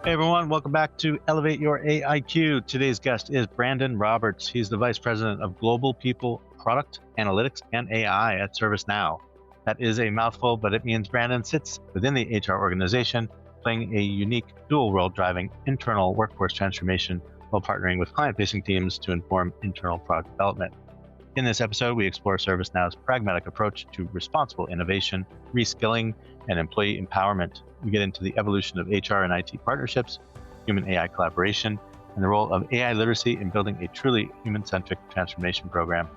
Hey everyone, welcome back to Elevate Your AIQ. Today's guest is Brandon Roberts. He's the Vice President of Global People, Product, Analytics, and AI at ServiceNow. That is a mouthful, but it means Brandon sits within the HR organization, playing a unique dual role driving internal workforce transformation while partnering with client-facing teams to inform internal product development. In this episode, we explore ServiceNow's pragmatic approach to responsible innovation, reskilling, and employee empowerment. We get into the evolution of HR and IT partnerships, human AI collaboration, and the role of AI literacy in building a truly human-centric transformation program.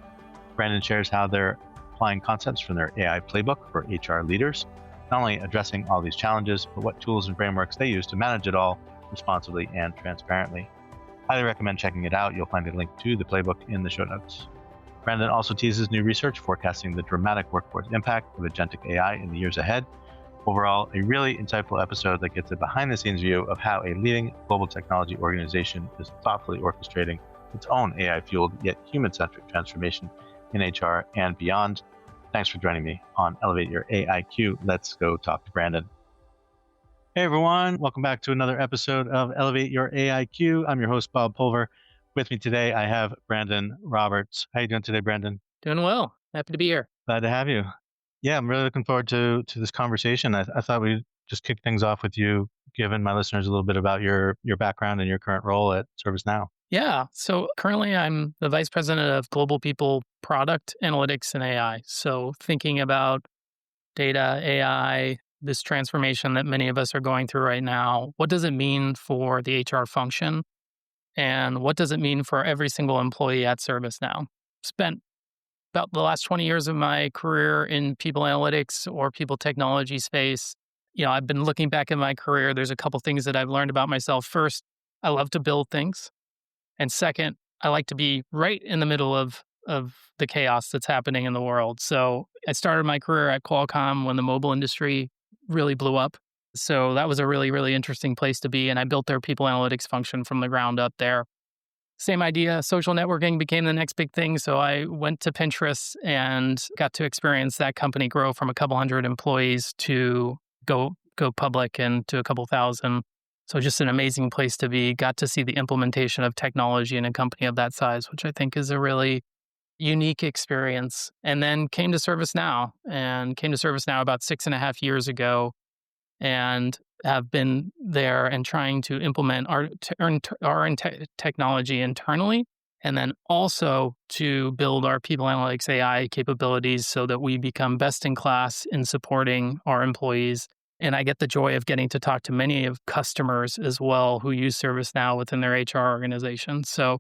Brandon shares how they're applying concepts from their AI Playbook for HR leaders, not only addressing all these challenges, but what tools and frameworks they use to manage it all responsibly and transparently. Highly recommend checking it out. You'll find a link to the Playbook in the show notes. Brandon also teases new research forecasting the dramatic workforce impact of Agentic AI in the years ahead. Overall, a really insightful episode that gets a behind-the-scenes view of how a leading global technology organization is thoughtfully orchestrating its own AI-fueled yet human-centric transformation in HR and beyond. Thanks for joining me on Elevate Your AIQ. Let's go talk to Brandon. Hey everyone, welcome back to another episode of Elevate Your AIQ. I'm your host, Bob Pulver. With me today, I have Brandon Roberts. How you doing today, Brandon? Doing well. Happy to be here. Glad to have you. Yeah, I'm really looking forward to this conversation. I thought we'd just kick things off with you, giving my listeners a little bit about your background and your current role at ServiceNow. Yeah. So currently I'm the Vice President of Global People, Product, Analytics, and AI. So thinking about data, AI, this transformation that many of us are going through right now, what does it mean for the HR function? And what does it mean for every single employee at ServiceNow? Spent about the last 20 years of my career in people analytics or people technology space. I've been looking back at my career. There's a couple things that I've learned about myself. First, I love to build things. And second, I like to be right in the middle of the chaos that's happening in the world. So I started my career at Qualcomm when the mobile industry really blew up. So that was a really, really interesting place to be. And I built their people analytics function from the ground up there. Same idea, social networking became the next big thing. So I went to Pinterest and got to experience that company grow from a couple hundred employees to go public and to a couple thousand. So just an amazing place to be. Got to see the implementation of technology in a company of that size, which I think is a really unique experience. And then came to ServiceNow about 6.5 years ago, and have been there and trying to implement our technology internally, and then also to build our people analytics AI capabilities so that we become best in class in supporting our employees. And I get the joy of getting to talk to many of customers as well who use ServiceNow within their HR organization. So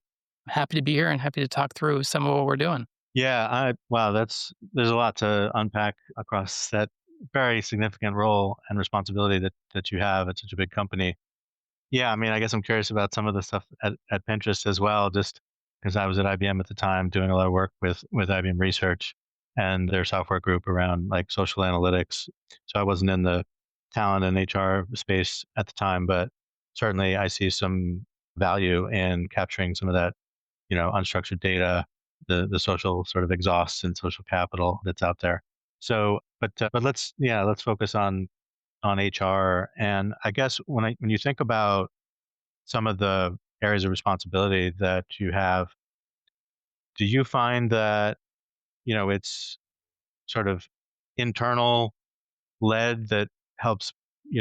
I'm happy to be here and happy to talk through some of what we're doing. Yeah, there's a lot to unpack across that very significant role and responsibility that you have at such a big company. Yeah, I mean, I guess I'm curious about some of the stuff at Pinterest as well, just because I was at IBM at the time doing a lot of work with IBM Research and their software group around like social analytics. So I wasn't in the talent and HR space at the time, but certainly I see some value in capturing some of that, unstructured data, the social sort of exhaust and social capital that's out there. So, but let's focus on HR. And I guess when you think about some of the areas of responsibility that you have, do you find that it's sort of internal led that helps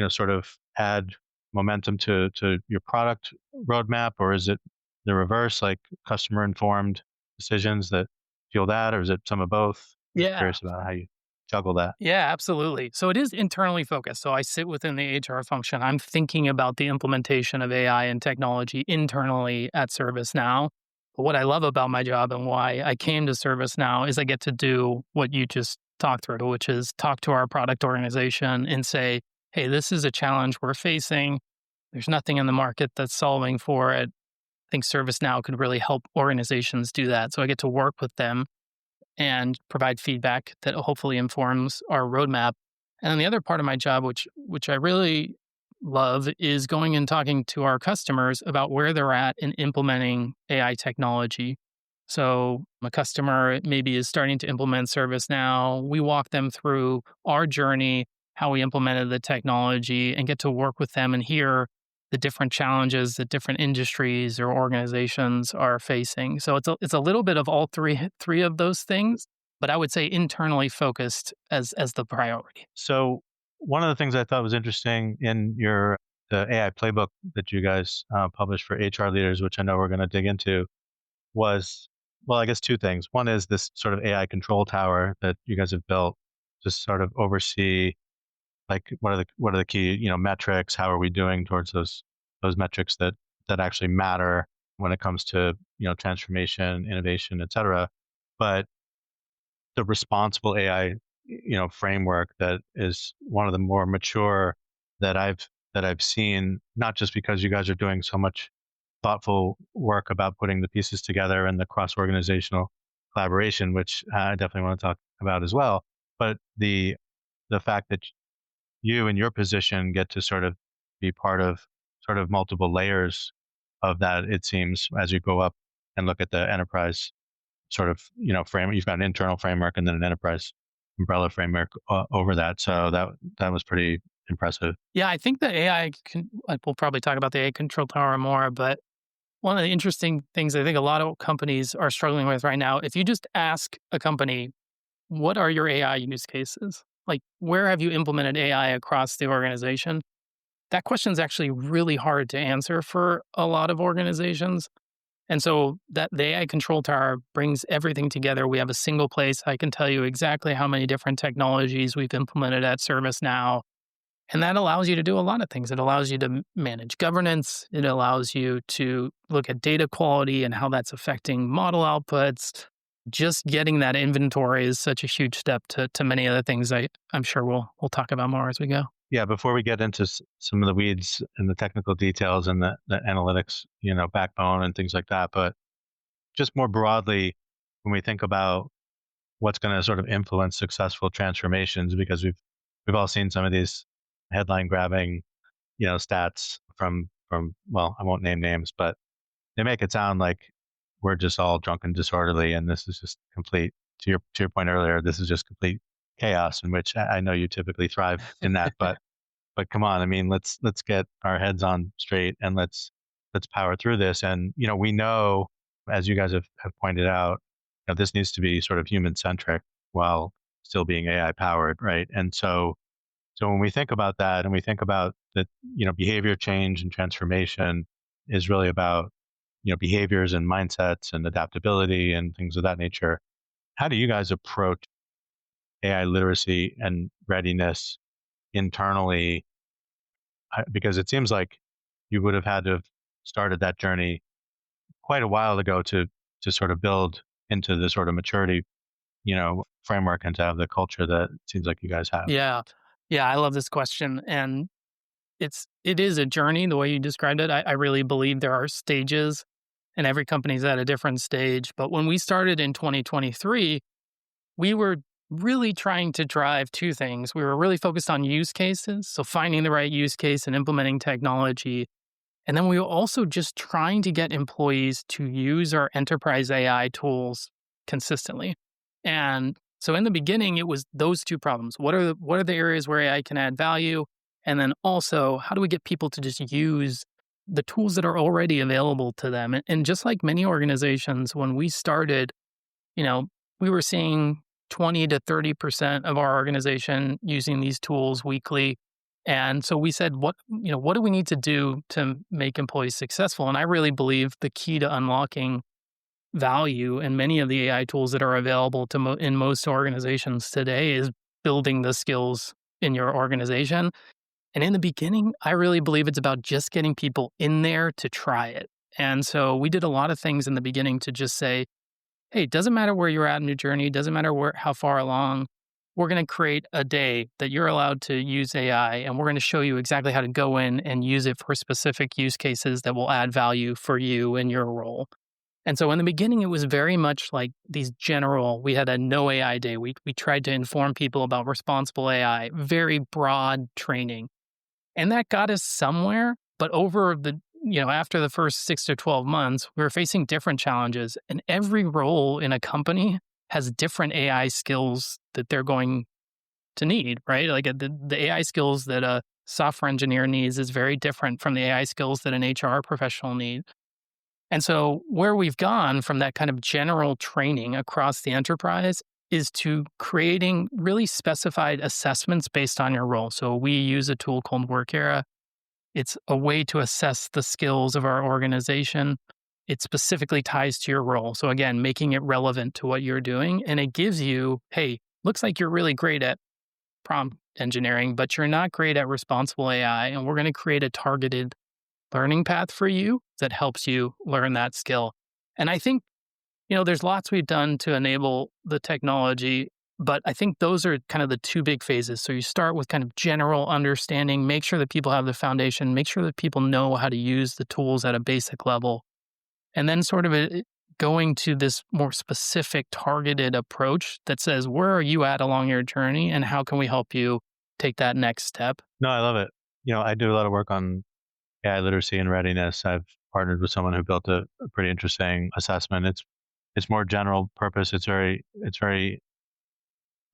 sort of add momentum to your product roadmap, or is it the reverse, like customer informed decisions that fuel that, or is it some of both? Yeah. I'm curious about how you juggle that. Yeah, absolutely. So it is internally focused. So I sit within the HR function. I'm thinking about the implementation of AI and technology internally at ServiceNow. But what I love about my job and why I came to ServiceNow is I get to do what you just talked through, which is talk to our product organization and say, hey, this is a challenge we're facing. There's nothing in the market that's solving for it. I think ServiceNow could really help organizations do that. So I get to work with them and provide feedback that hopefully informs our roadmap. And then the other part of my job, which I really love, is going and talking to our customers about where they're at in implementing AI technology. So a customer maybe is starting to implement ServiceNow. We walk them through our journey, how we implemented the technology, and get to work with them and hear the different challenges that different industries or organizations are facing. So it's a little bit of all three of those things, but I would say internally focused as the priority. So one of the things I thought was interesting in the AI playbook that you guys published for HR leaders, which I know we're going to dig into, was, well, I guess two things. One is this sort of AI control tower that you guys have built to sort of oversee, like, what are the key, metrics? How are we doing towards those metrics that actually matter when it comes to, transformation, innovation, et cetera. But the responsible AI, framework that is one of the more mature that I've seen, not just because you guys are doing so much thoughtful work about putting the pieces together and the cross-organizational collaboration, which I definitely want to talk about as well, but the fact that you in your position get to sort of be part of sort of multiple layers of that, it seems, as you go up and look at the enterprise sort of, frame. You've got an internal framework and then an enterprise umbrella framework over that. So that was pretty impressive. Yeah, I think the AI, like we'll probably talk about the AI control tower more, but one of the interesting things I think a lot of companies are struggling with right now, if you just ask a company, what are your AI use cases? Like, where have you implemented AI across the organization? That question is actually really hard to answer for a lot of organizations. And so that the AI control tower brings everything together. We have a single place. I can tell you exactly how many different technologies we've implemented at ServiceNow. And that allows you to do a lot of things. It allows you to manage governance. It allows you to look at data quality and how that's affecting model outputs. Just getting that inventory is such a huge step to many other things I'm sure we'll talk about more as we go. Yeah, before we get into some of the weeds and the technical details and the analytics, backbone and things like that, but just more broadly, when we think about what's going to sort of influence successful transformations, because we've all seen some of these headline grabbing, stats from, well, I won't name names, but they make it sound like we're just all drunk and disorderly, and this is just complete. To your point earlier, this is just complete chaos, in which I know you typically thrive in that. But come on, I mean, let's get our heads on straight and let's power through this. And we know, as you guys have pointed out, this needs to be sort of human centric while still being AI powered, right? And so when we think about that, and we think about that, behavior change and transformation is really about behaviors and mindsets and adaptability and things of that nature. How do you guys approach AI literacy and readiness internally? Because it seems like you would have had to have started that journey quite a while ago to sort of build into the sort of maturity, framework, and to have the culture that it seems like you guys have. Yeah. Yeah, I love this question. And it is a journey, the way you described it. I really believe there are stages and every company's at a different stage. But when we started in 2023, we were really trying to drive two things. We were really focused on use cases, so finding the right use case and implementing technology. And then we were also just trying to get employees to use our enterprise AI tools consistently. And so in the beginning, it was those two problems. What are the areas where AI can add value? And then also, how do we get people to just use the tools that are already available to them? And just like many organizations, when we started, we were seeing 20 to 30% of our organization using these tools weekly. And so we said, what do we need to do to make employees successful? And I really believe the key to unlocking value in many of the AI tools that are available in most organizations today is building the skills in your organization. And in the beginning, I really believe it's about just getting people in there to try it. And so we did a lot of things in the beginning to just say, hey, it doesn't matter where you're at in your journey, it doesn't matter how far along, we're going to create a day that you're allowed to use AI, and we're going to show you exactly how to go in and use it for specific use cases that will add value for you and your role. And so in the beginning, it was very much like we had a no AI day. We tried to inform people about responsible AI, very broad training. And that got us somewhere. But after the first 6 to 12 months, we were facing different challenges. And every role in a company has different AI skills that they're going to need, right? Like the AI skills that a software engineer needs is very different from the AI skills that an HR professional needs. And so, where we've gone from that kind of general training across the enterprise is to creating really specified assessments based on your role. So, we use a tool called Workera. It's a way to assess the skills of our organization. It specifically ties to your role. So, again, making it relevant to what you're doing. And it gives you, hey, looks like you're really great at prompt engineering, but you're not great at responsible AI. And we're going to create a targeted learning path for you that helps you learn that skill. And I think, there's lots we've done to enable the technology, but I think those are kind of the two big phases. So you start with kind of general understanding, make sure that people have the foundation, make sure that people know how to use the tools at a basic level, and then sort of going to this more specific targeted approach that says, where are you at along your journey and how can we help you take that next step? No, I love it. I do a lot of work on AI literacy and readiness. I've partnered with someone who built a pretty interesting assessment. It's more general purpose. It's very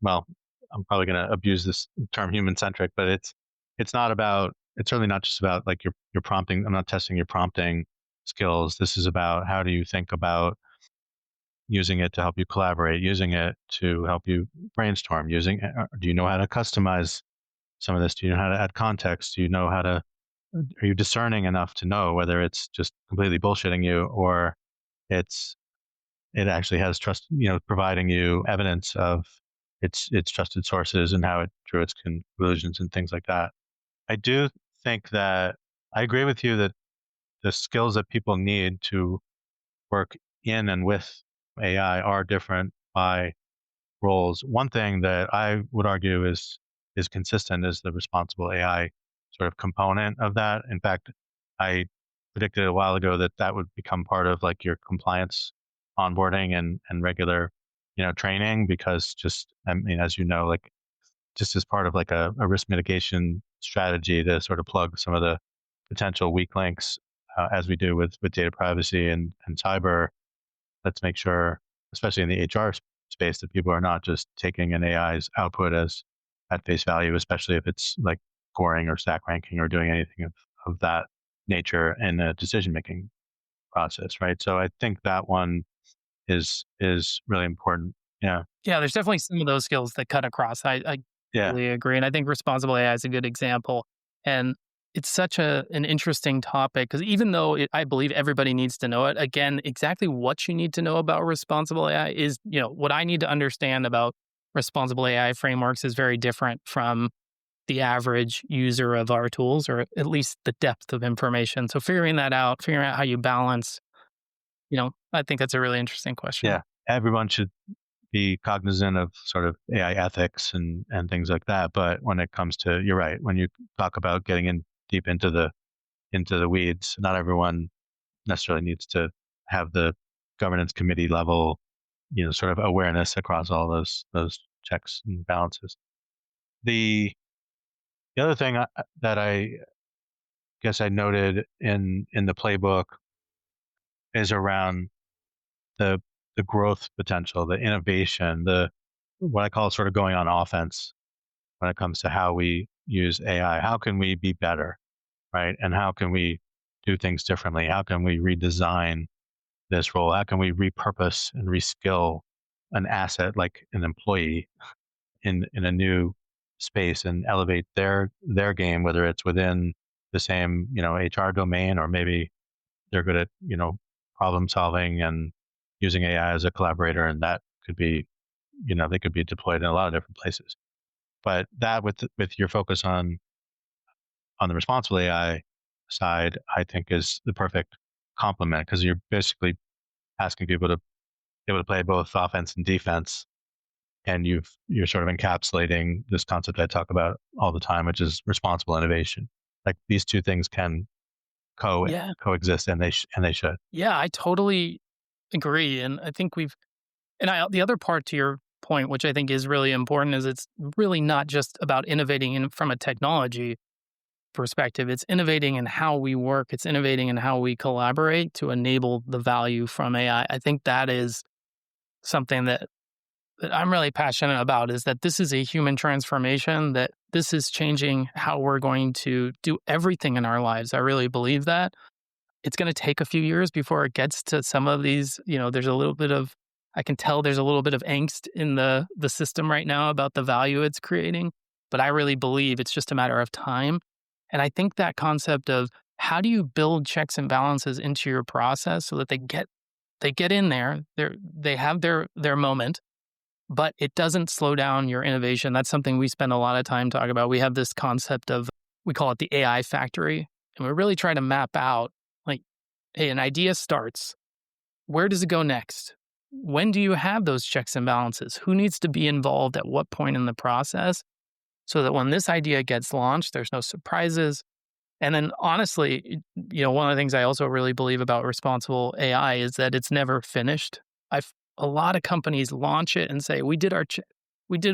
well. I'm probably going to abuse this term human-centric, but it's not about. It's certainly not just about like your prompting. I'm not testing your prompting skills. This is about how do you think about using it to help you collaborate, using it to help you brainstorm, do you know how to customize some of this? Do you know how to add context? Do you know how to are you discerning enough to know whether it's just completely bullshitting you or it actually has trust, providing you evidence of its trusted sources and how it drew its conclusions and things like that. I do think that I agree with you that the skills that people need to work in and with AI are different by roles. One thing that I would argue is consistent is the responsible AI sort of component of that. In fact, I predicted a while ago that would become part of like your compliance onboarding and regular, training because just, I mean, as you know, like just as part of like a risk mitigation strategy to sort of plug some of the potential weak links, as we do with data privacy and cyber. Let's make sure, especially in the HR space, that people are not just taking an AI's output as at face value, especially if it's like scoring or stack ranking or doing anything of that nature in a decision making process, right? So I think that one is really important. Yeah. Yeah, there's definitely some of those skills that cut across. I Yeah. totally agree. And I think responsible AI is a good example. And it's such an interesting topic because even though I believe everybody needs to know it, again, exactly what you need to know about responsible AI is, what I need to understand about responsible AI frameworks is very different from the average user of our tools, or at least the depth of information. So figuring out how you balance, I think that's a really interesting question. Yeah. Everyone should be cognizant of sort of AI ethics and things like that. But when it comes to, you're right, when you talk about getting in deep into the weeds, not everyone necessarily needs to have the governance committee level, sort of awareness across all those checks and balances. The other thing that I guess I noted in the playbook is around the the growth potential, the innovation, the what I call sort of going on offense when it comes to how we use AI. How can we be better, right? And how can we do things differently? How can we redesign this role? How can we repurpose and reskill an asset like an employee in a new space and elevate their game, whether it's within the same HR domain or maybe they're good at problem solving and using AI as a collaborator, and that could be they could be deployed in a lot of different places. But that with your focus on the responsible AI side, I think is the perfect complement because you're basically asking people to be able to play both offense and defense, and you're sort of encapsulating this concept I talk about all the time, which is responsible innovation. Like these two things can Yeah. coexist, and they should. Yeah, I totally agree. And I think the other part to your point, which I think is really important, is it's really not just about innovating from a technology perspective. It's innovating in how we work. It's innovating in how we collaborate to enable the value from AI. I think that is something that I'm really passionate about, is that this is a human transformation that this is changing how we're going to do everything in our lives. I really believe that. It's going to take a few years before it gets to some of these. There's a little bit of, I can tell there's a little bit of angst in the system right now about the value it's creating. But I really believe it's just a matter of time. And I think that concept of how do you build checks and balances into your process so that they get in there, they have their moment, but it doesn't slow down your innovation. That's something we spend a lot of time talking about. We have this concept of, we call it the AI factory, and we really try to map out, like, hey, an idea starts. Where does it go next? When do you have those checks and balances? Who needs to be involved at what point in the process so that when this idea gets launched, there's no surprises? And then honestly, one of the things I also really believe about responsible AI is that it's never finished. A lot of companies launch it and say, we did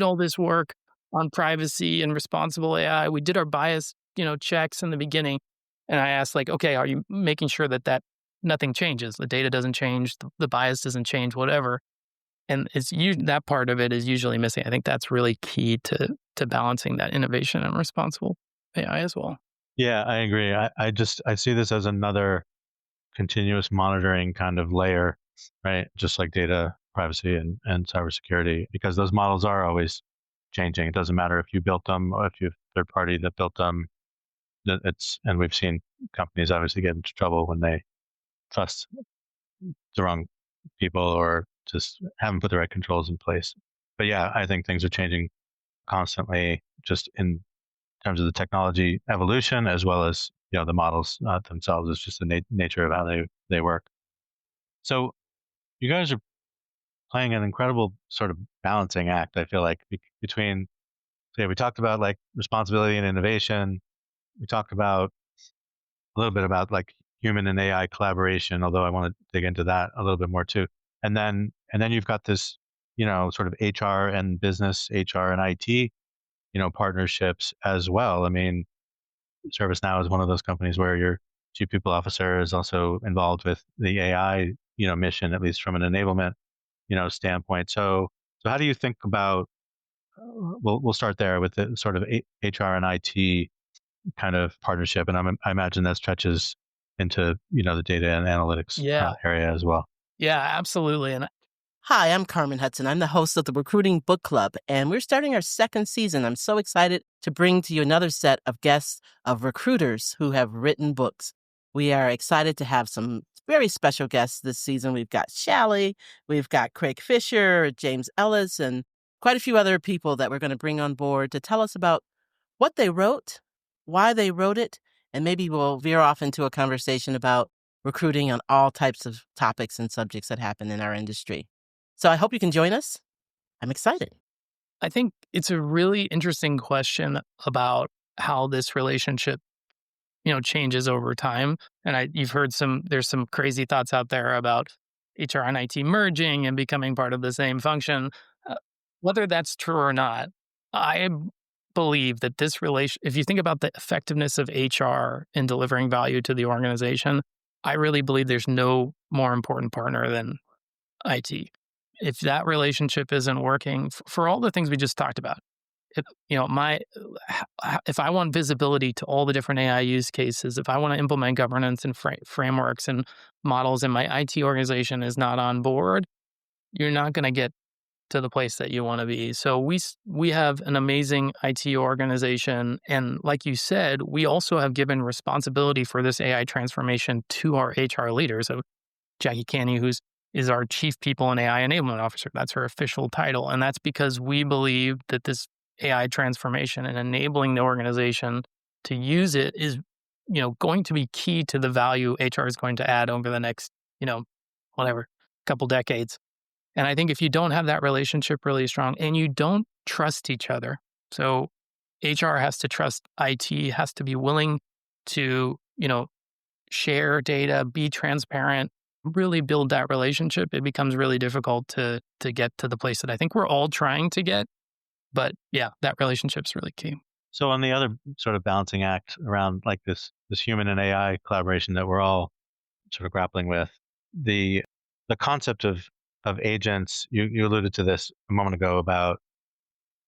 all this work on privacy and responsible AI. We did our bias, checks in the beginning. And I asked, like, okay, are you making sure that nothing changes? The data doesn't change, the bias doesn't change, whatever. And that part of it is usually missing. I think that's really key to balancing that innovation and responsible AI as well. Yeah, I agree. I see this as another continuous monitoring kind of layer, right? Just like data privacy and cybersecurity, because those models are always changing. It doesn't matter if you built them or if you have a third party that built them. And we've seen companies obviously get into trouble when they trust the wrong people or just haven't put the right controls in place. But yeah, I think things are changing constantly, just in terms of the technology evolution as well as the models themselves. It's just the nature of how they work. So you guys are playing an incredible sort of balancing act. I feel like between, so yeah, we talked about like responsibility and innovation. We talked about a little bit about like human and AI collaboration, although I want to dig into that a little bit more too. And then you've got this, sort of HR and business, HR and IT, partnerships as well. I mean, ServiceNow is one of those companies where your chief people officer is also involved with the AI, mission, at least from an enablement, standpoint. So how do you think about? We'll start there with the sort of HR and IT kind of partnership, and I imagine that stretches into the data and analytics Yeah. area as well. Yeah, absolutely. And Hi, I'm Carmen Hudson. I'm the host of the Recruiting Book Club, and we're starting our second season. I'm so excited to bring to you another set of guests of recruiters who have written books. We are excited to have some very special guests this season. We've got Shally, we've got Craig Fisher, James Ellis, and quite a few other people that we're going to bring on board to tell us about what they wrote, why they wrote it, and maybe we'll veer off into a conversation about recruiting on all types of topics and subjects that happen in our industry. So I hope you can join us. I'm excited. I think it's a really interesting question about how this relationship, changes over time. And you've heard there's some crazy thoughts out there about HR and IT merging and becoming part of the same function. Uh, Whether that's true or not, I believe that if you think about the effectiveness of HR in delivering value to the organization, I really believe there's no more important partner than IT. If that relationship isn't working for all the things we just talked about, if, if I want visibility to all the different AI use cases, if I want to implement governance and frameworks and models, and my IT organization is not on board, you're not going to get to the place that you want to be. So we have an amazing IT organization, and like you said, we also have given responsibility for this AI transformation to our HR leaders. So Jackie Canny, is our Chief People and AI Enablement Officer. That's her official title. And that's because we believe that this AI transformation and enabling the organization to use it is, going to be key to the value HR is going to add over the next, whatever, couple decades. And I think if you don't have that relationship really strong and you don't trust each other, so HR has to trust IT, has to be willing to, share data, be transparent, really build that relationship, it becomes really difficult to get to the place that I think we're all trying to get. But yeah, that relationship's really key. So on the other sort of balancing act around like this human and AI collaboration that we're all sort of grappling with, the the concept of agents, you alluded to this a moment ago about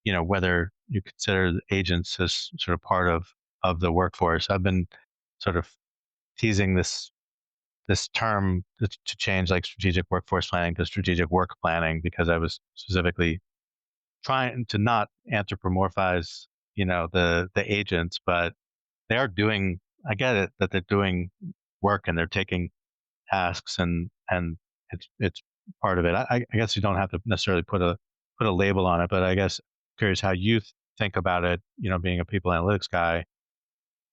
whether you consider the agents as sort of part of the workforce. I've been sort of teasing this term to change like strategic workforce planning to strategic work planning, because I was specifically trying to not anthropomorphize, the agents, but they are doing, I get it that they're doing work and they're taking tasks, and it's part of it. I guess you don't have to necessarily put a label on it, but I guess curious how you think about it, being a people analytics guy,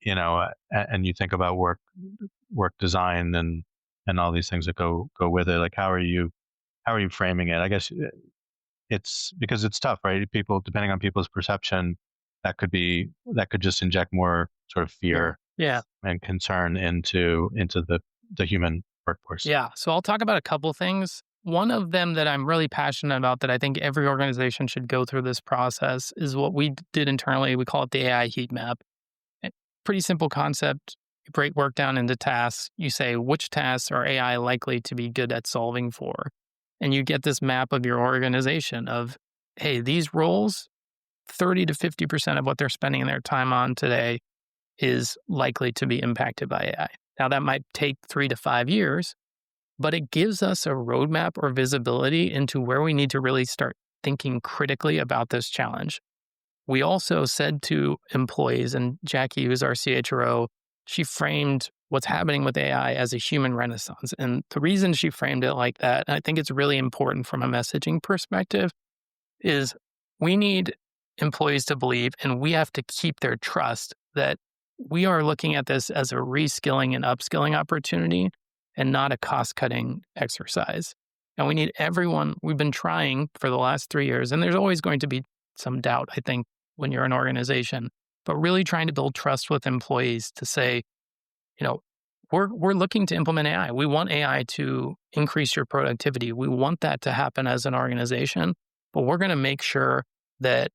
and you think about work design and all these things that go with it. Like how are you framing it? I guess it's because it's tough, right? People, depending on people's perception, that could just inject more sort of fear Yeah. and concern into the human workforce. Yeah. So I'll talk about a couple things. One of them that I'm really passionate about that I think every organization should go through this process is what we did internally. We call it the AI heat map. Pretty simple concept. You break work down into tasks. You say which tasks are AI likely to be good at solving for. And you get this map of your organization of, hey, these roles, 30 to 50% of what they're spending their time on today is likely to be impacted by AI. Now, that might take 3 to 5 years, but it gives us a roadmap or visibility into where we need to really start thinking critically about this challenge. We also said to employees, and Jackie, who's our CHRO, she framed what's happening with AI as a human renaissance. And the reason she framed it like that, and I think it's really important from a messaging perspective, is we need employees to believe, and we have to keep their trust, that we are looking at this as a reskilling and upskilling opportunity and not a cost-cutting exercise. And we need everyone, we've been trying for the last 3 years, and there's always going to be some doubt, I think, when you're an organization, but really trying to build trust with employees to say, we're looking to implement AI. We want AI to increase your productivity. We want that to happen as an organization, but we're going to make sure that,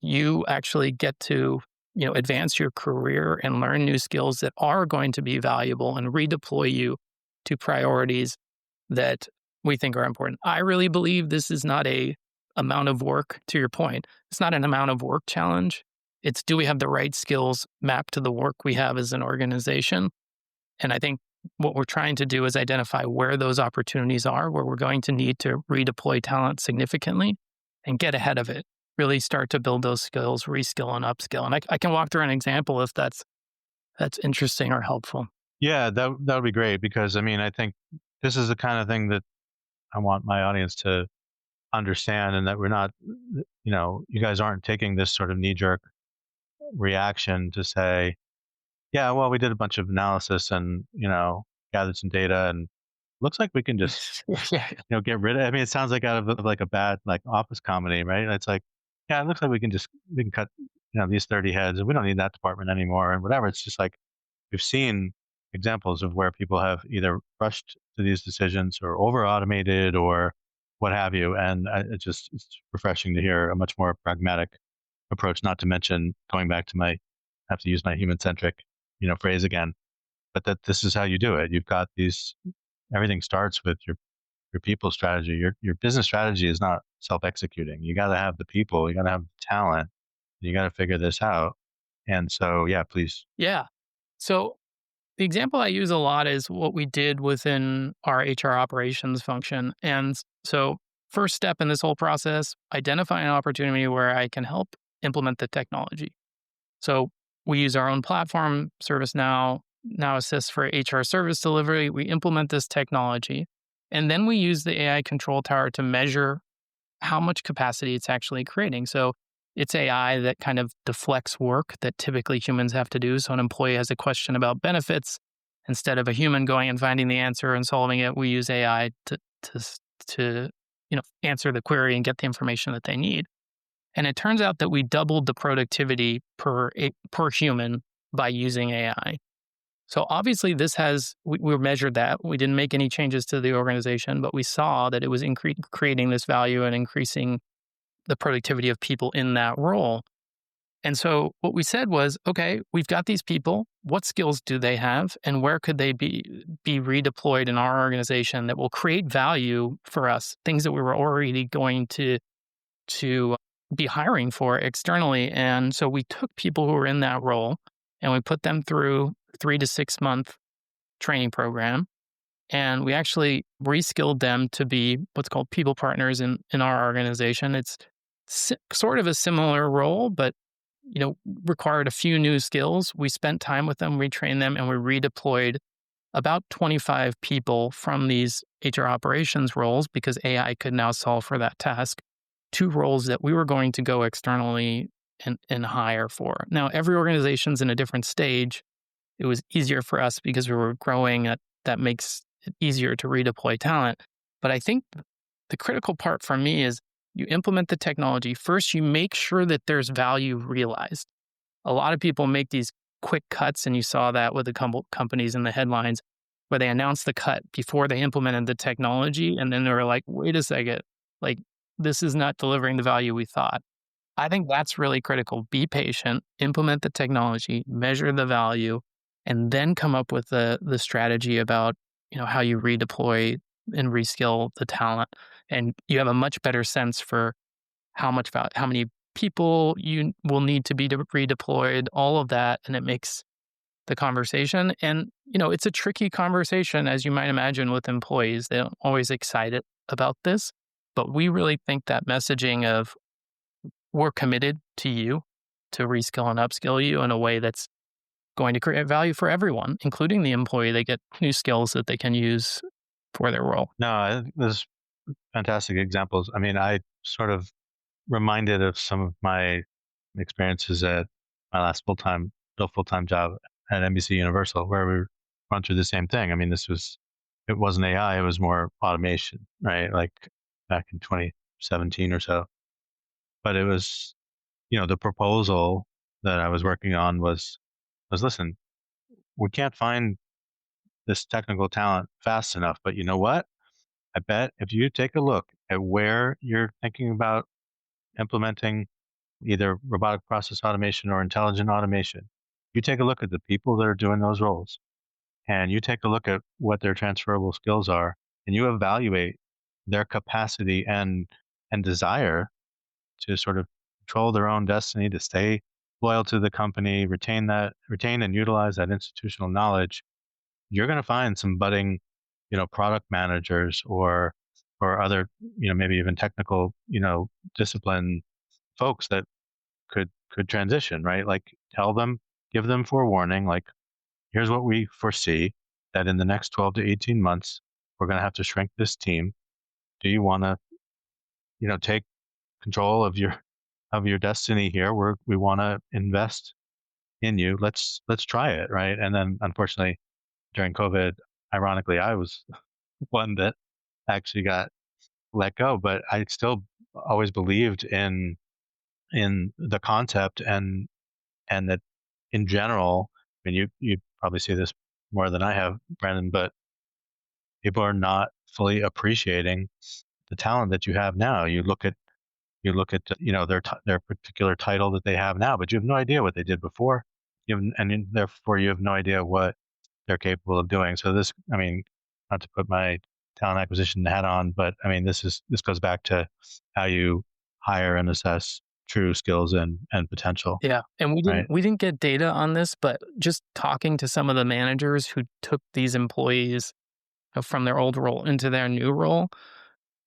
you actually get to, advance your career and learn new skills that are going to be valuable and redeploy you to priorities that we think are important. I really believe this is not a amount of work, to your point. It's not an amount of work challenge. It's, do we have the right skills mapped to the work we have as an organization? And I think what we're trying to do is identify where those opportunities are, where we're going to need to redeploy talent significantly and get ahead of it. Really start to build those skills, reskill and upskill. And I can walk through an example if that's interesting or helpful. Yeah, that would be great, because I think this is the kind of thing that I want my audience to understand, and that we're not, you guys aren't taking this sort of knee-jerk reaction to say, yeah, well, we did a bunch of analysis and, gathered some data, and looks like we can just, get rid of it. It sounds like out of like a bad like office comedy, right? It's like, yeah, it looks like we can cut, these 30 heads, and we don't need that department anymore, and whatever. It's just like, we've seen examples of where people have either rushed to these decisions or over automated or what have you. And it's refreshing to hear a much more pragmatic approach, not to mention going back to I have to use my human-centric, phrase again, but that this is how you do it. You've got everything starts with your people strategy. Your business strategy is not self-executing. You got to have the people, you got to have the talent, you got to figure this out. And so, yeah, please. Yeah. So the example I use a lot is what we did within our HR operations function. And so first step in this whole process, identify an opportunity where I can help implement the technology. So we use our own platform, ServiceNow, Now Assist for HR service delivery. We implement this technology. And then we use the AI control tower to measure how much capacity it's actually creating. So it's AI that kind of deflects work that typically humans have to do. So an employee has a question about benefits, instead of a human going and finding the answer and solving it, we use AI to answer the query and get the information that they need. And it turns out that we doubled the productivity per human by using AI. So obviously we measured that. We didn't make any changes to the organization, but we saw that it was creating this value and increasing the productivity of people in that role. And so what we said was, okay, we've got these people. What skills do they have, and where could they be redeployed in our organization that will create value for us? Things that we were already going to be hiring for externally. And so we took people who were in that role and we put them through 3 to 6 month training program. And we actually reskilled them to be what's called people partners in our organization. It's sort of a similar role, but required a few new skills. We spent time with them, we trained them, and we redeployed about 25 people from these HR operations roles because AI could now solve for that task to roles that we were going to go externally and hire for. Now, every organization's in a different stage. It was easier for us because we were growing. That makes it easier to redeploy talent. But I think the critical part for me is you implement the technology. First, you make sure that there's value realized. A lot of people make these quick cuts, and you saw that with the companies in the headlines where they announced the cut before they implemented the technology. And then they were like, wait a second, like this is not delivering the value we thought. I think that's really critical. Be patient, implement the technology, measure the value, and then come up with the strategy about how you redeploy and reskill the talent. And you have a much better sense for how many people you will need to be redeployed, all of that, and it makes the conversation. And it's a tricky conversation, as you might imagine, with employees. They're always excited about this, but we really think that messaging of we're committed to you to reskill and upskill you in a way that's going to create value for everyone, including the employee. They get new skills that they can use for their role. No, there's fantastic examples. I mean, I sort of reminded of some of my experiences at my last real full-time job at NBC Universal, where we run through the same thing. I mean, it wasn't AI, it was more automation, right? Like back in 2017 or so. But it was, the proposal that I was working on was listen, we can't find this technical talent fast enough, but you know what? I bet if you take a look at where you're thinking about implementing either robotic process automation or intelligent automation, you take a look at the people that are doing those roles and you take a look at what their transferable skills are and you evaluate their capacity and desire to sort of control their own destiny, to stay loyal to the company, retain and utilize that institutional knowledge, you're going to find some budding, product managers or other, maybe even technical, discipline folks that could transition, right? Like give them forewarning, like here's what we foresee that in the next 12 to 18 months, we're going to have to shrink this team. Do you want to, take control of your destiny here? We want to invest in you. Let's try it, right? And then unfortunately during COVID, ironically, I was one that actually got let go, but I still always believed in the concept and that in general, I mean, you probably see this more than I have, Brandon, but people are not fully appreciating the talent that you have now. You look at their particular title that they have now, but you have no idea what they did before. And therefore you have no idea what they're capable of doing. So this, I mean, not to put my talent acquisition hat on, but I mean, this goes back to how you hire and assess true skills and potential. Yeah. And we didn't get data on this, but just talking to some of the managers who took these employees from their old role into their new role,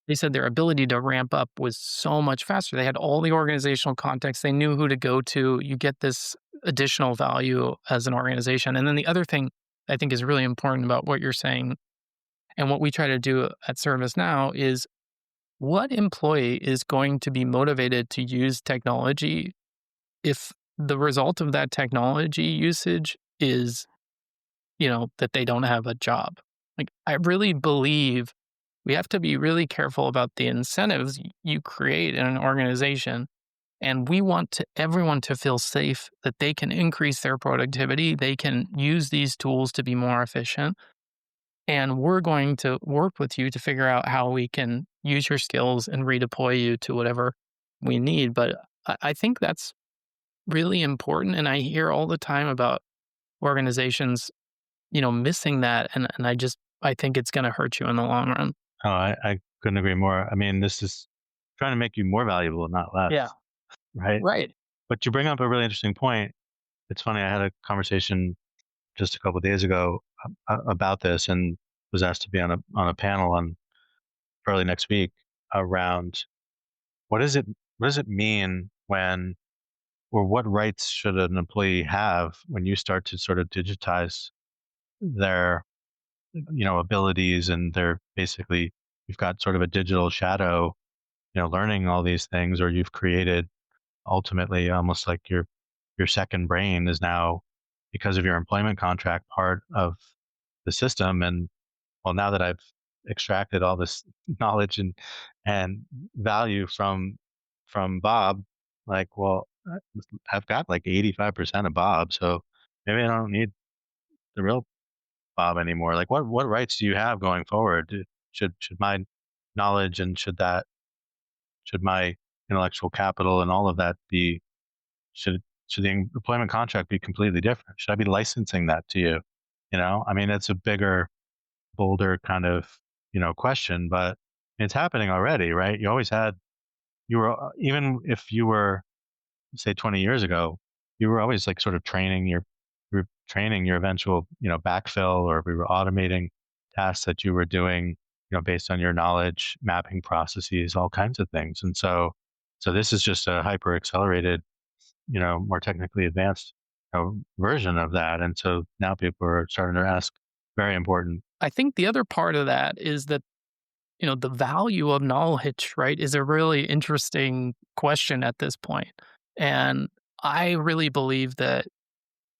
they said their ability to ramp up was so much faster. They had all the organizational context. They knew who to go to. You get this additional value as an organization. And then the other thing I think is really important about what you're saying and what we try to do at ServiceNow is what employee is going to be motivated to use technology if the result of that technology usage is, that they don't have a job. Like, I really believe we have to be really careful about the incentives you create in an organization. And we want everyone to feel safe that they can increase their productivity. They can use these tools to be more efficient. And we're going to work with you to figure out how we can use your skills and redeploy you to whatever we need. But I think that's really important. And I hear all the time about organizations, missing that. And I think it's going to hurt you in the long run. Oh, I couldn't agree more. I mean, this is trying to make you more valuable, not less. Yeah. right? Right. But you bring up a really interesting point. It's funny. I had a conversation just a couple of days ago about this, and was asked to be on a panel on early next week around what is it what does it mean when, or what rights should an employee have when you start to sort of digitize their abilities, and they're basically, you've got sort of a digital shadow, learning all these things, or you've created ultimately almost like your second brain is now, because of your employment contract, part of the system. And well, now that I've extracted all this knowledge and value from Bob, like, well, I've got like 85% of Bob, so maybe I don't need the real Bob anymore. Like, what rights do you have going forward? Should my knowledge, and should my intellectual capital and all of that be, should the employment contract be completely different? Should I be licensing that to you? I mean, it's a bigger, bolder kind of question, but it's happening already, right? You were, even if you were, say, 20 years ago, you were always like sort of training your eventual backfill, or we were automating tasks that you were doing based on your knowledge, mapping processes, all kinds of things. And so this is just a hyper accelerated, more technically advanced version of that. And so now people are starting to ask very important. I think the other part of that is that, the value of knowledge, right, is a really interesting question at this point. And I really believe that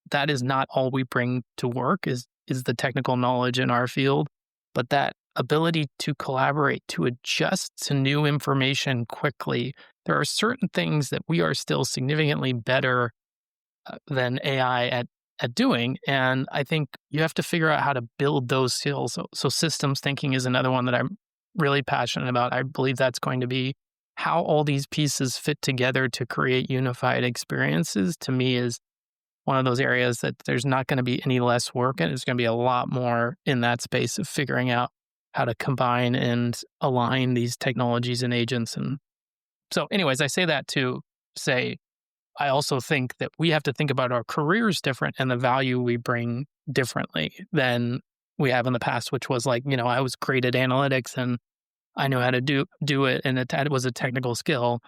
that is not all we bring to work is the technical knowledge in our field, but that ability to collaborate, to adjust to new information quickly. There are certain things that we are still significantly better than AI at doing. And I think you have to figure out how to build those skills. So systems thinking is another one that I'm really passionate about. I believe that's going to be how all these pieces fit together to create unified experiences. To me, is one of those areas that there's not going to be any less work, and it's going to be a lot more in that space of figuring out how to combine and align these technologies and agents. And so, anyways, I say that to say, I also think that we have to think about our careers different and the value we bring differently than we have in the past, which was like, I was great at analytics and I know how to do it, and it was a technical skill,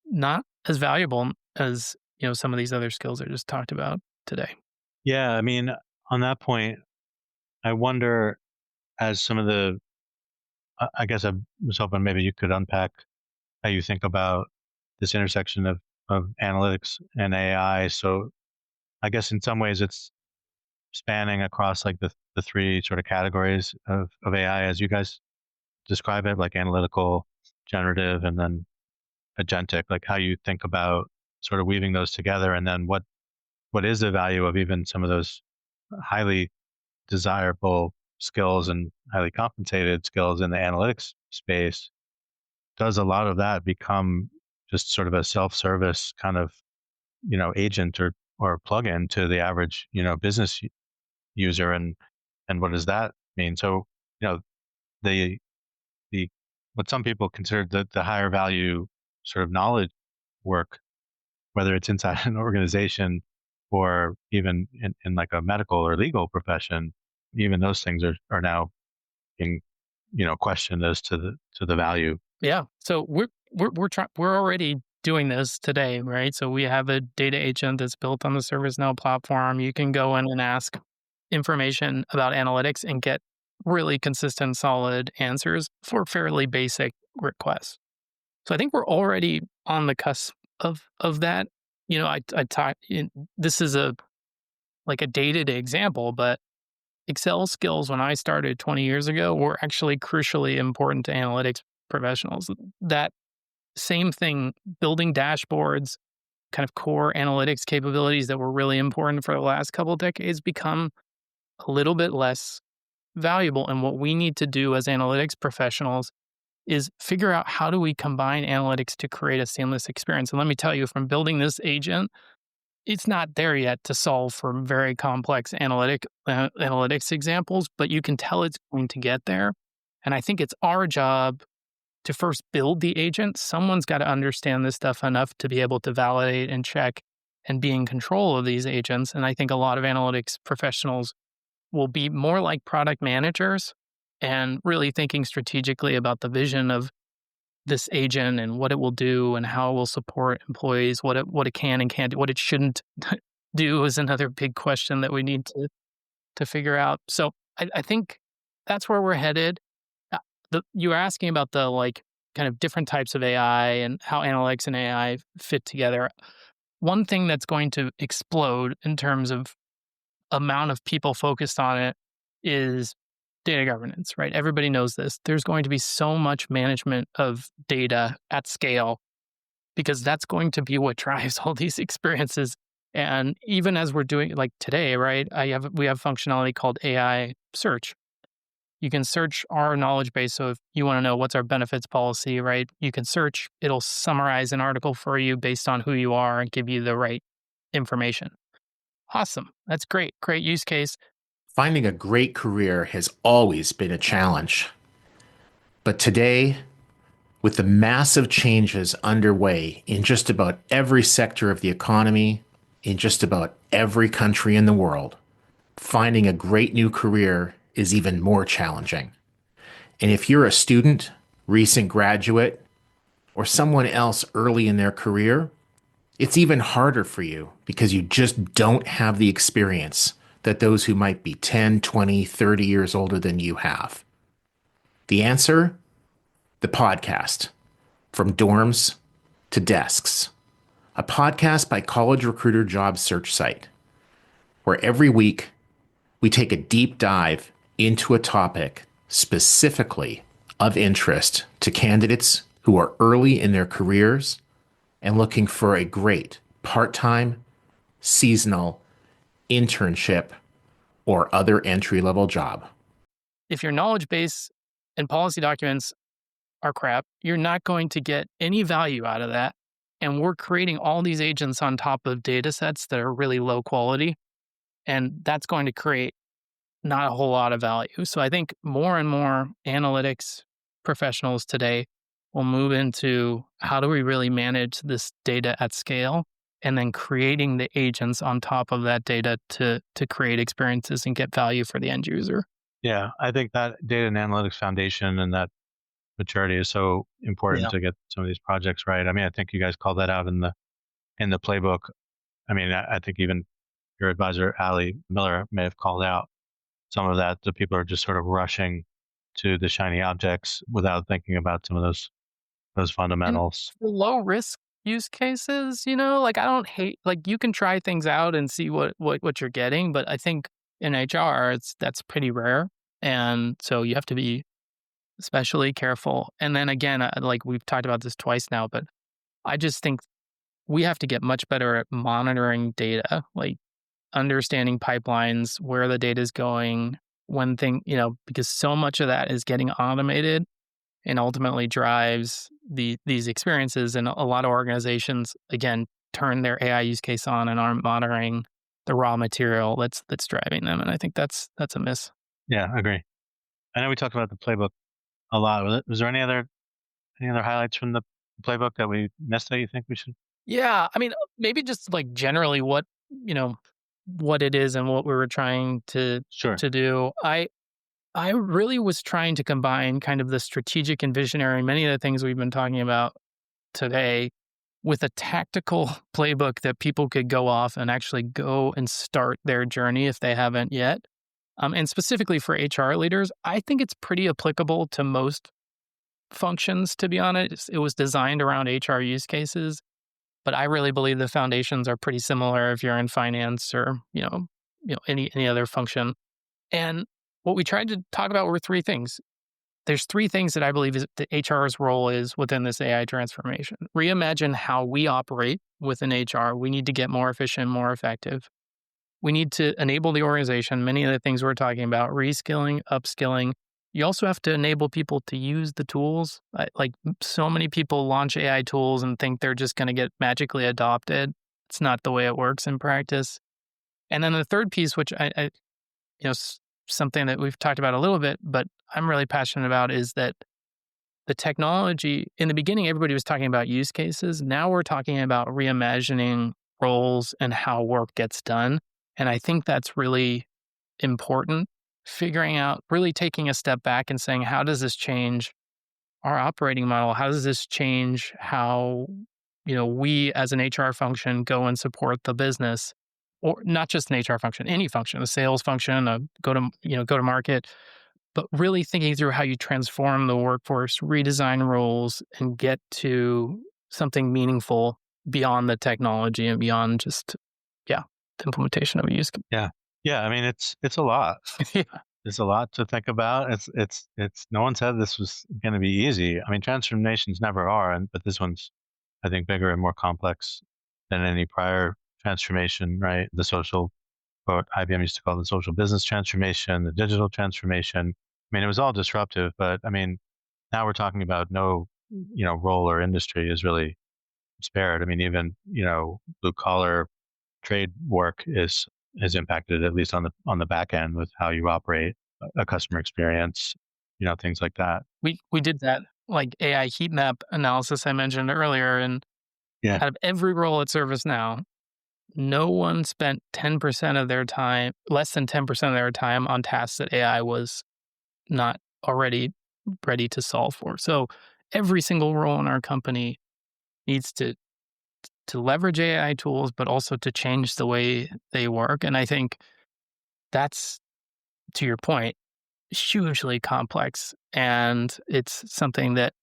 not as valuable as some of these other skills I just talked about today. Yeah, I mean, on that point, I wonder, as some of the, I guess I was hoping maybe you could unpack how you think about this intersection of analytics and AI. So I guess in some ways it's spanning across like the three sort of categories of AI as you guys describe it, like analytical, generative, and then agentic, like how you think about sort of weaving those together, and then what is the value of even some of those highly desirable skills and highly compensated skills in the analytics space. Does a lot of that become just sort of a self-service kind of agent or plug-in to the average business user, and what does that mean? So the the what some people consider the higher value sort of knowledge work, whether it's inside an organization or even in like a medical or legal profession, even those things are now being questioned as to the value. Yeah. So we're already doing this today, right? So we have a data agent that's built on the ServiceNow platform. You can go in and ask information about analytics and get really consistent, solid answers for fairly basic requests. So I think we're already on the cusp of that. I talk. This is a dated example, but Excel skills when I started 20 years ago were actually crucially important to analytics professionals. That same thing, building dashboards, kind of core analytics capabilities that were really important for the last couple of decades, become a little bit less valuable. And what we need to do as analytics professionals is figure out how do we combine analytics to create a seamless experience. And let me tell you, from building this agent, it's not there yet to solve for very complex analytics examples, but you can tell it's going to get there. And I think it's our job to first build the agent, someone's got to understand this stuff enough to be able to validate and check and be in control of these agents. And I think a lot of analytics professionals will be more like product managers and really thinking strategically about the vision of this agent and what it will do and how it will support employees, what it can and can't do, what it shouldn't do is another big question that we need to figure out. So I think that's where we're headed. You were asking about the kind of different types of AI and how analytics and AI fit together. One thing that's going to explode in terms of amount of people focused on it is data governance, right? Everybody knows this. There's going to be so much management of data at scale because that's going to be what drives all these experiences. And even as we're doing like today, right? We have functionality called AI search. You can search our knowledge base. So if you want to know what's our benefits policy, right? You can search, it'll summarize an article for you based on who you are and give you the right information. Awesome. That's great. Great use case. Finding a great career has always been a challenge. But today, with the massive changes underway in just about every sector of the economy, in just about every country in the world, finding a great new career is even more challenging. And if you're a student, recent graduate, or someone else early in their career, it's even harder for you because you just don't have the experience that those who might be 10, 20, 30 years older than you have. The answer? The podcast. From dorms to desks. A podcast by College Recruiter Job Search Site, where every week we take a deep dive into a topic specifically of interest to candidates who are early in their careers and looking for a great part-time, seasonal, internship, or other entry-level job. If your knowledge base and policy documents are crap, you're not going to get any value out of that. And we're creating all these agents on top of data sets that are really low quality. And that's going to create not a whole lot of value. So I think more and more analytics professionals today will move into how do we really manage this data at scale, and then creating the agents on top of that data to create experiences and get value for the end user. Yeah, I think that data and analytics foundation and that maturity is so important to get some of these projects right. I mean, I think you guys called that out in the playbook. I mean, I think even your advisor, Ali Miller, may have called out some of that. The people are just sort of rushing to the shiny objects without thinking about some of those fundamentals. And for low risk use cases, I don't hate, you can try things out and see what you're getting, but I think in HR, that's pretty rare. And so you have to be especially careful. And then again, we've talked about this twice now, but I just think we have to get much better at monitoring data, like understanding pipelines, where the data is going, because so much of that is getting automated and ultimately drives these experiences. And a lot of organizations, again, turn their AI use case on and aren't monitoring the raw material that's driving them. And I think that's a miss. Yeah, I agree. I know we talked about the playbook a lot. Was there any other highlights from the playbook that we missed that you think we should? Yeah, I mean, maybe just generally what it is and what we were trying to do. I really was trying to combine kind of the strategic and visionary, many of the things we've been talking about today, with a tactical playbook that people could go off and actually go and start their journey if they haven't yet. And specifically for HR leaders, I think it's pretty applicable to most functions, to be honest. It was designed around HR use cases, but I really believe the foundations are pretty similar if you're in finance or, any other function. And what we tried to talk about were three things. There's three things that I believe is the HR's role is within this AI transformation. Reimagine how we operate within HR. We need to get more efficient, more effective. We need to enable the organization. Many of the things we're talking about, reskilling, upskilling. You also have to enable people to use the tools. So many people launch AI tools and think they're just going to get magically adopted. It's not the way it works in practice. And then the third piece, which I something that we've talked about a little bit, but I'm really passionate about, is that the technology, in the beginning, everybody was talking about use cases. Now we're talking about reimagining roles and how work gets done. And I think that's really important. Figuring out, really taking a step back and saying, how does this change our operating model? How does this change how, we as an HR function go and support the business, or not just an HR function, any function, a sales function, a go to market, but really thinking through how you transform the workforce, redesign roles, and get to something meaningful beyond the technology and beyond just, the implementation of a use case. Yeah. I mean, it's a lot. Yeah. It's a lot to think about. It's no one said this was going to be easy. I mean, transformations never are, but this one's, I think, bigger and more complex than any prior transformation, right? The social, what IBM used to call the social business transformation, the digital transformation. I mean, it was all disruptive, but I mean, now we're talking about no, role or industry is really spared. I mean, even, blue collar trade work is impacted, at least on the back end, with how you operate a customer experience, things like that. We did that like AI heat map analysis I mentioned earlier, and Yeah. out of every role at ServiceNow, no one spent 10% of their time, less than 10% of their time on tasks that AI was not already ready to solve for. So every single role in our company needs to leverage AI tools, but also to change the way they work. And I think that's, to your point, hugely complex. And it's something that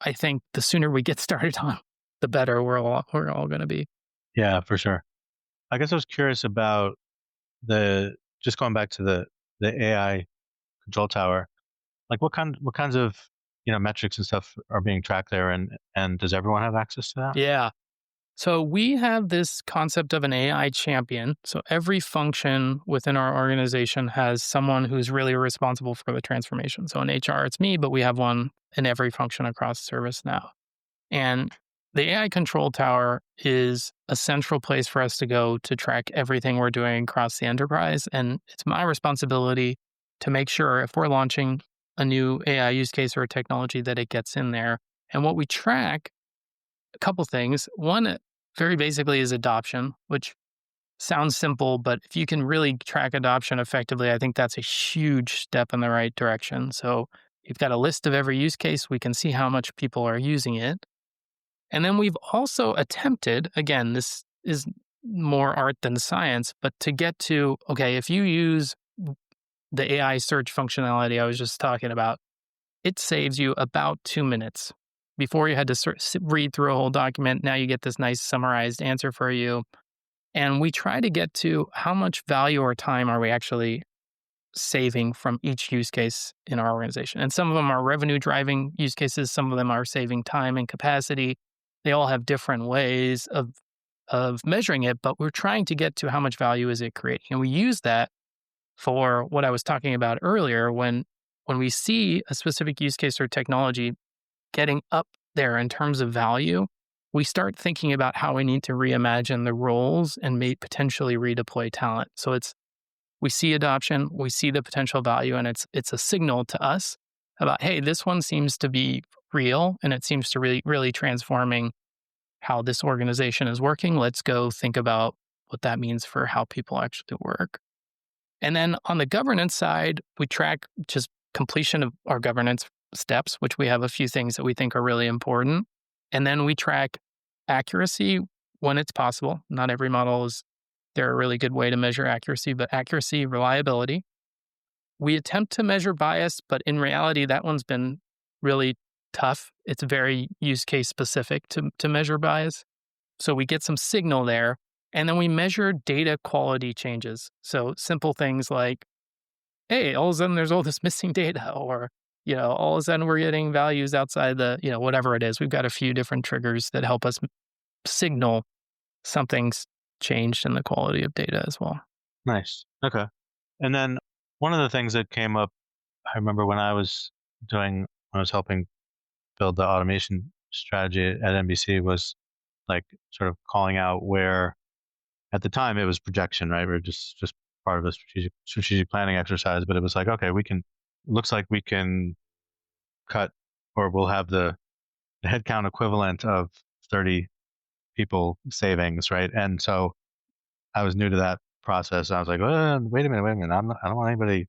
I think the sooner we get started on, the better we're all going to be. Yeah, for sure. I guess I was curious about just going back to the AI control tower, like what kinds of, metrics and stuff are being tracked there, and does everyone have access to that? Yeah. So we have this concept of an AI champion. So every function within our organization has someone who's really responsible for the transformation. So in HR, it's me, but we have one in every function across ServiceNow. And the AI control tower is a central place for us to go to track everything we're doing across the enterprise. And it's my responsibility to make sure if we're launching a new AI use case or a technology that it gets in there. And what we track, a couple things. One, very basically, is adoption, which sounds simple, but if you can really track adoption effectively, I think that's a huge step in the right direction. So you've got a list of every use case. We can see how much people are using it. And then we've also attempted, again, this is more art than science, but to get to, okay, if you use the AI search functionality I was just talking about, it saves you about 2 minutes. Before you had to read through a whole document, now you get this nice summarized answer for you. And we try to get to how much value or time are we actually saving from each use case in our organization. And some of them are revenue driving use cases. Some of them are saving time and capacity. They all have different ways of measuring it, but we're trying to get to how much value is it creating. And we use that for what I was talking about earlier. When we see a specific use case or technology getting up there in terms of value, we start thinking about how we need to reimagine the roles and potentially redeploy talent. So we see adoption, we see the potential value, and it's a signal to us about, hey, this one seems to be real, and it seems to really transforming how this organization is working. Let's go think about what that means for how people actually work. And then on the governance side, we track just completion of our governance steps, which we have a few things that we think are really important. And then we track accuracy when it's possible. Not every model they're a really good way to measure accuracy, but accuracy, reliability. We attempt to measure bias, but in reality, that one's been really tough. It's very use case specific to measure bias. So we get some signal there. And then we measure data quality changes. So simple things like, hey, all of a sudden there's all this missing data, or all of a sudden we're getting values outside the, whatever it is. We've got a few different triggers that help us signal something's changed in the quality of data as well. Nice. Okay. And then one of the things that came up, I remember when I was helping build the automation strategy at NBC, was like sort of calling out where, at the time it was projection, right? We're just part of a strategic planning exercise, but it was like, okay, looks like we can cut or we'll have the headcount equivalent of 30 people savings, right? And so I was new to that process. I was like, wait a minute. I don't want anybody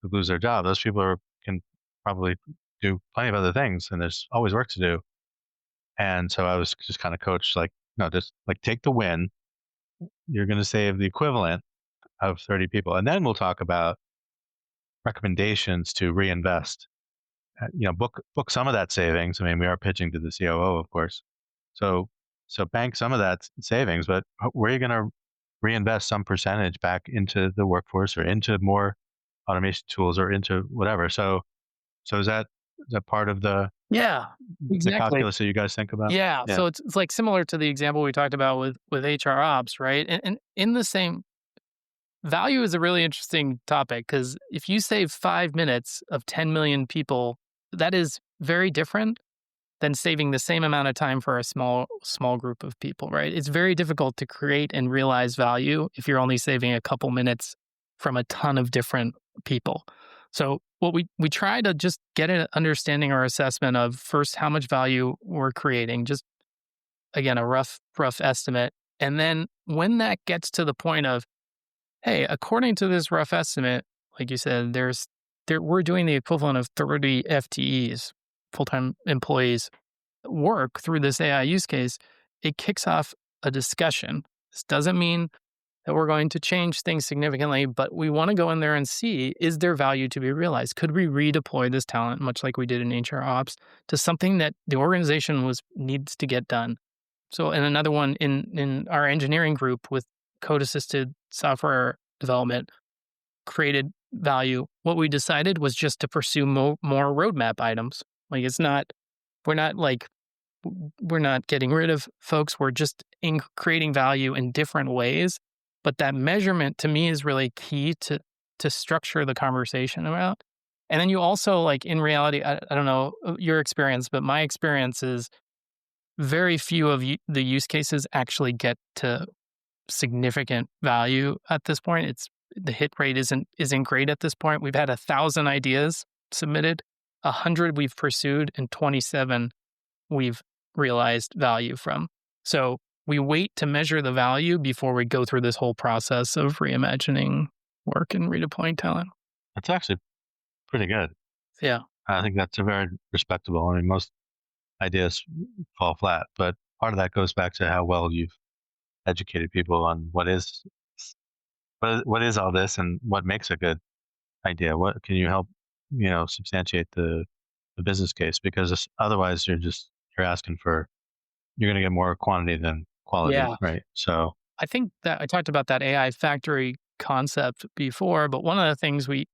to lose their job. Those people can probably do plenty of other things, and there's always work to do. And so I was just kind of coached, like, no, just like take the win. You're going to save the equivalent of 30 people. And then we'll talk about recommendations to reinvest. Book some of that savings. I mean, we are pitching to the COO, of course. So bank some of that savings, but where are you going to reinvest some percentage back into the workforce or into more automation tools or into whatever? So is that part of the calculus that you guys think about? Yeah. So it's like similar to the example we talked about with HR ops, right? And in the same, value is a really interesting topic, because if you save 5 minutes of 10 million people, that is very different than saving the same amount of time for a small group of people, right? It's very difficult to create and realize value if you're only saving a couple minutes from a ton of different people. So what we try to just get an understanding or assessment of, first, how much value we're creating, just again, a rough estimate. And then when that gets to the point of, hey, according to this rough estimate, like you said, we're doing the equivalent of 30 FTEs, full-time employees, work through this AI use case, it kicks off a discussion. This doesn't mean that we're going to change things significantly, but we want to go in there and see, is there value to be realized? Could we redeploy this talent, much like we did in HR ops, to something that the organization needs to get done? So, and another one in our engineering group with code-assisted software development created value. What we decided was just to pursue more roadmap items. Like, we're not getting rid of folks. We're just creating value in different ways. But that measurement, to me, is really key to structure the conversation about. And then you also, like, in reality, I don't know your experience, but my experience is very few of the use cases actually get to significant value at this point. The hit rate isn't great at this point. We've had 1,000 ideas submitted, 100 we've pursued, and 27 we've realized value from. So we wait to measure the value before we go through this whole process of reimagining work and redeploying talent. That's actually pretty good. Yeah. I think that's very respectable. I mean, most ideas fall flat, but part of that goes back to how well you've educated people on what is all this and what makes a good idea. What can you help, substantiate the business case? Because otherwise you're asking for, you're going to get more quantity than quality, right? So I think that I talked about that AI factory concept before, but one of the things we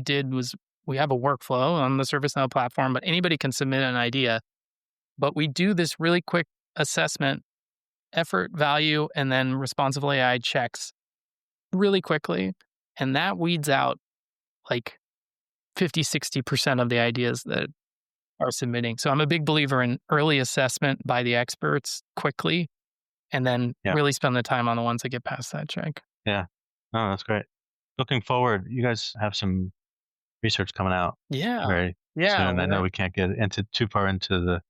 did was, we have a workflow on the ServiceNow platform, but anybody can submit an idea. But we do this really quick assessment, effort, value, and then responsible AI checks really quickly. And that weeds out like 50-60% of the ideas that are submitting. So I'm a big believer in early assessment by the experts quickly, and then really spend the time on the ones that get past that check. Yeah. Oh, that's great. Looking forward, you guys have some research coming out very soon. I know we can't get too far into the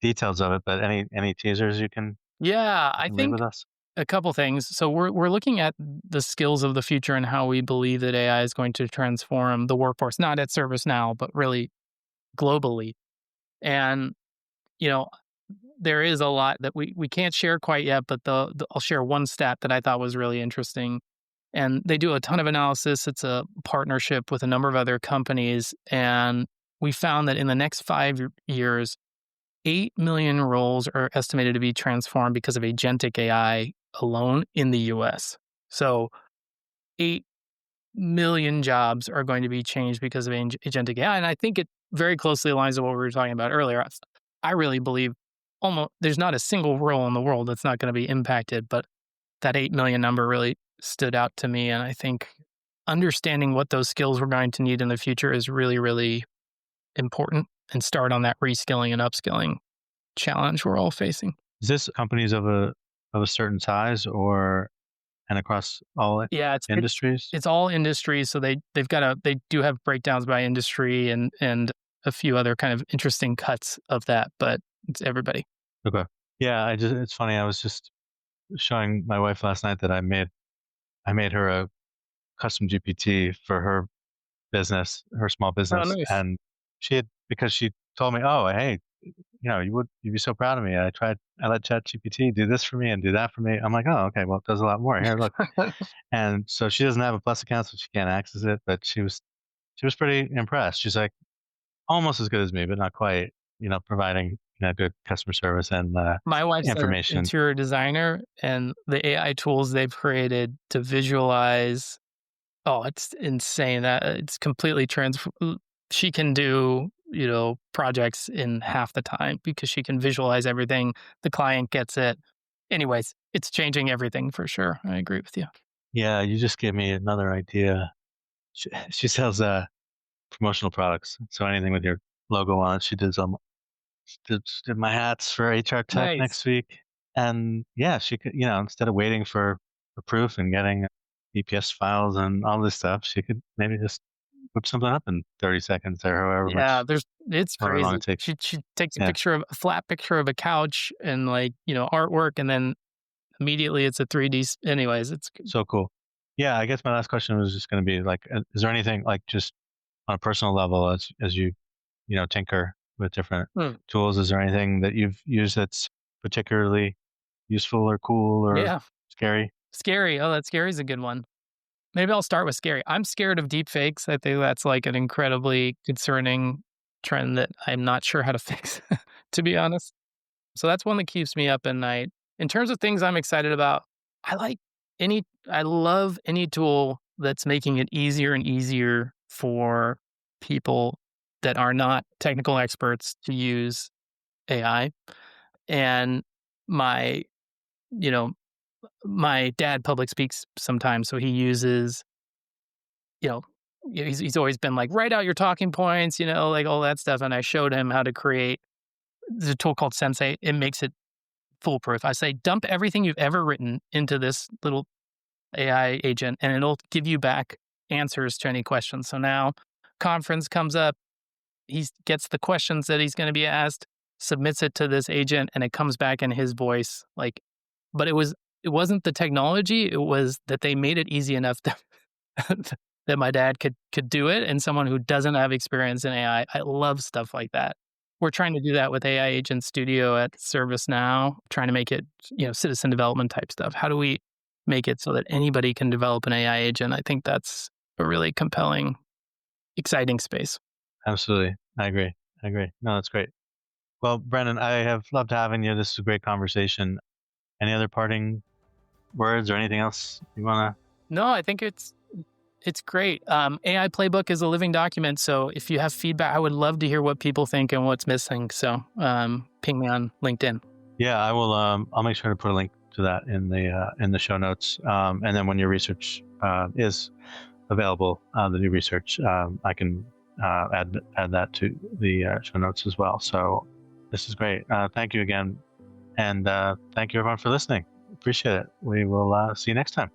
details of it, but any teasers you can I think with us? A couple things. So we're looking at the skills of the future and how we believe that AI is going to transform the workforce, not at ServiceNow, but really globally. And, there is a lot that we can't share quite yet, but I'll share one stat that I thought was really interesting. And they do a ton of analysis. It's a partnership with a number of other companies. And we found that in the next 5 years, 8 million roles are estimated to be transformed because of agentic AI alone in the US. So 8 million jobs are going to be changed because of agentic AI. And I think it very closely aligns with what we were talking about earlier. I really believe there's not a single role in the world that's not going to be impacted, but that 8 million number really stood out to me. And I think understanding what those skills we're going to need in the future is really, really important, and start on that reskilling and upskilling challenge we're all facing. Is this companies of a certain size and across all industries? It's all industries. So they do have breakdowns by industry, and a few other kind of interesting cuts of that, but it's everybody. Okay. Yeah, it's funny. I was just showing my wife last night that I made her a custom GPT for her business, her small Oh, business, nice. and because she told me, "Oh, hey, you'd be so proud of me. I let ChatGPT do this for me and do that for me." I'm like, "Oh, okay, well, it does a lot more. Here, look." And so she doesn't have a Plus account, so she can't access it, but she was pretty impressed. She's like, almost as good as me, but not quite, providing, good customer service and My wife's an information. interior designer, and the AI tools they've created to visualize, oh, it's insane. That it's completely she can do, projects in half the time because she can visualize everything. The client gets it. Anyways, it's changing everything for sure. I agree with you. Yeah, you just gave me another idea. She sells promotional products, so anything with your logo on it. She did my hats for HR Tech Nice. next week, and yeah, she could, instead of waiting for proof and getting EPS files and all this stuff, she could maybe just whip something up in 30 seconds or Yeah, it's however long crazy. it takes. She takes Yeah, a flat picture of a couch and artwork, and then immediately it's a 3D. Anyways, it's so cool. Yeah, I guess my last question was just going to be like, is there anything like just on a personal level as you tinker with different Hmm. tools? Is there anything that you've used that's particularly useful or cool or Yeah, scary? scary. Oh, that scary is a good one. Maybe I'll start with scary. I'm scared of deep fakes. I think that's like an incredibly concerning trend that I'm not sure how to fix, to be honest. So that's one that keeps me up at night. In terms of things I'm excited about, I love any tool that's making it easier and easier for people that are not technical experts to use AI. And my, you know, my dad public speaks sometimes, so he uses, you know, he's always been like, write out your talking points, like all that stuff. And I showed him how to create. There's a tool called Sensei. It makes it foolproof. I say, dump everything you've ever written into this little AI agent, and it'll give you back answers to any questions. So now, conference comes up, he gets the questions that he's going to be asked, submits it to this agent, and it comes back in his voice. But it wasn't the technology; it was that they made it easy enough that that my dad could do it, and someone who doesn't have experience in AI. I love stuff like that. We're trying to do that with AI Agent Studio at ServiceNow, trying to make it, citizen development type stuff. How do we make it so that anybody can develop an AI agent? I think that's a really compelling, exciting space. Absolutely. I agree. No, that's great. Well, Brendan, I have loved having you. This is a great conversation. Any other parting words or anything else you want to? No, I think it's great. AI Playbook is a living document, so if you have feedback, I would love to hear what people think and what's missing. So ping me on LinkedIn. Yeah, I will. I'll make sure to put a link to that in the show notes. And then when your research is available, the new research, I can add that to the show notes as well. So this is great. Thank you again, and thank you everyone for listening. Appreciate it. We will see you next time.